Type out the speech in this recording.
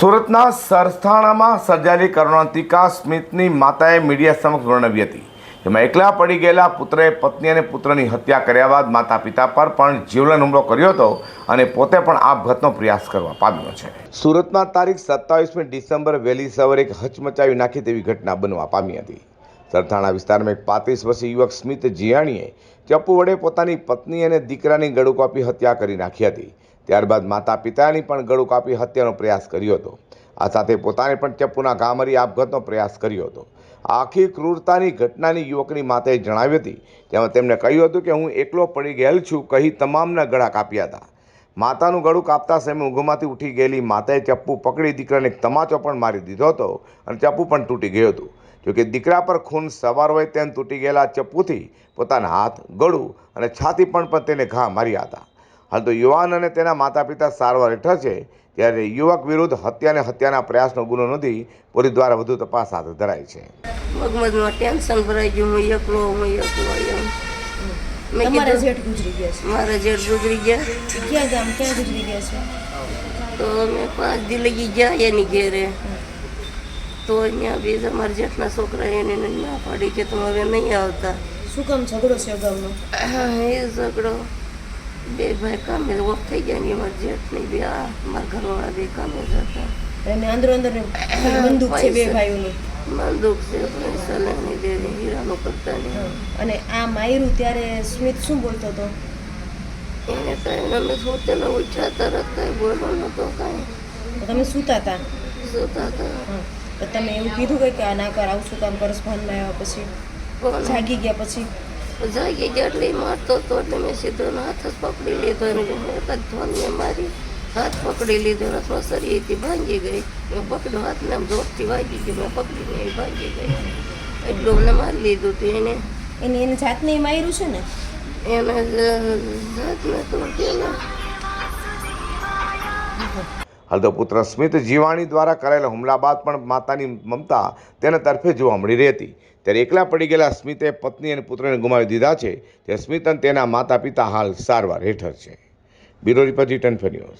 સુરતના સરથાણામાં સર્જાયેલી કરુણાંતિકા સ્મિતની માતાએ મીડિયા સમક્ષ વર્ણવી હતી, જેમાં એકલા પડી ગયેલા પુત્રએ પત્ની અને પુત્રની હત્યા કર્યા બાદ માતા પિતા પર પણ જીવલેણ હુમલો કર્યો હતો અને પોતે પણ આપઘાતનો પ્રયાસ કરવા પામ્યો છે. સુરતમાં તારીખ 27મી ડિસેમ્બર વહેલી સવારે એક હચમચાવી નાખી તેવી ઘટના બનવા પામી હતી. સરથાણા વિસ્તારમાં એક 35 વર્ષીય યુવક સ્મિત જીયાણીએ ચપ્પુ વડે પોતાની પત્ની અને દીકરાની ગળું કાપી હત્યા કરી નાખી હતી. ત્યારબાદ માતા પિતાની પણ ગળું કાપી હત્યાનો પ્રયાસ કર્યો હતો. આ સાથે પોતાને પણ ચપ્પુના ઘા મારી આપઘાતનો પ્રયાસ કર્યો હતો. આખી ક્રૂરતાની ઘટનાની યુવકની માતાએ જણાવી હતી. તેમાં તેમણે કહ્યું હતું કે હું એકલો પડી ગયેલ છું કહી તમામના ગળા કાપ્યા હતા. માતાનું ગળું કાપતા સમયે ઊંઘમાંથી ઉઠી ગયેલી માતાએ ચપ્પુ પકડી દીકરાને એક તમાચો પણ મારી દીધો હતો અને ચપ્પુ પણ તૂટી ગયું હતું. જોકે દીકરા પર ખૂન સવાર હોય તેમ તૂટી ગયેલા ચપ્પુથી પોતાના હાથ, ગળું અને છાતી પણ તેને ઘા માર્યા હતા. હાલ તો યુવાન અને તેના માતા પિતા સારવાર હેઠળ છે, ત્યારે યુવક વિરુદ્ધ હત્યા અને હત્યાના પ્રયાસનો ગુનો નોંધી પોલીસ દ્વારા વધુ તપાસ હાથ ધરાઈ છે. મગજમાં ટેન્શન ભરાઈ ગયું, હું એકલો એમ. તમારા જેઠ ગુજરી ગયા છે? મારા જેઠ ગુજરી ગયા. ક્યાં ગુજરી ગયા છે? તો અમે 5 દી લગી ગયા એની ઘેરે. તો અહીંયા બીજા મારા જેઠના છોકરા એને ના પાડી કે તમે હવે નહીં આવતા. શું કામ ઝઘડો છે અગાઉનો? એ ઝઘડો બે ભાઈ કામે ઓફ થઈ ગયા ને મારા જેઠ નહીં, બે મારા ઘરવાળા બે કામે જતા. અને અંદર બંદૂક છે બે ભાઈઓની? બંદૂક છે, પૈસા લેવાની દેવી, હીરાનો કરતા નહીં. અને આ માયરું ત્યારે સ્મિત શું બોલતો હતો? એને કાંઈ અમે સોતેલા ઉઠ્યા તરત કાંઈ બોલવા નહોતો કાંઈ. તમે સૂતા હતા? સૂતા હતા. તો તમે એવું કીધું કે આ ના કર, આવું શું કામ કરસ? ભાનમાં આવ્યા પછી જાગી ગયા પછી? જાગી ગયા એટલે મારતો હતો એટલે મેં સીધો હાથ જ પકડી લીધો અને એક જ ધોનને મારી હાથ પકડી લીધો, રસમાં શરીરથી ભાંગી ગઈ. મેં પકડ્યો હાથને આમ જોરથી વાગી ગઈ, મેં પકડીને એ ભાંગી ગઈ. એટલું અમને મારી લીધું હતું એને જાતને માર્યું છે ને? એને જાતને તો પેલા હાલ તો પુત્ર સ્મિત જીવાણી દ્વારા કરાયેલા હુમલા બાદ પણ માતાની મમતા તેના તરફે જોવા મળી રહી હતી. ત્યારે એકલા પડી ગયેલા સ્મિતે પત્ની અને પુત્રને ગુમાવી દીધા છે. ત્યારે સ્મિત અને તેના માતા પિતા હાલ સારવાર હેઠળ છે. બ્યુરો રિપોર્ટ, જી10 ન્યૂઝ.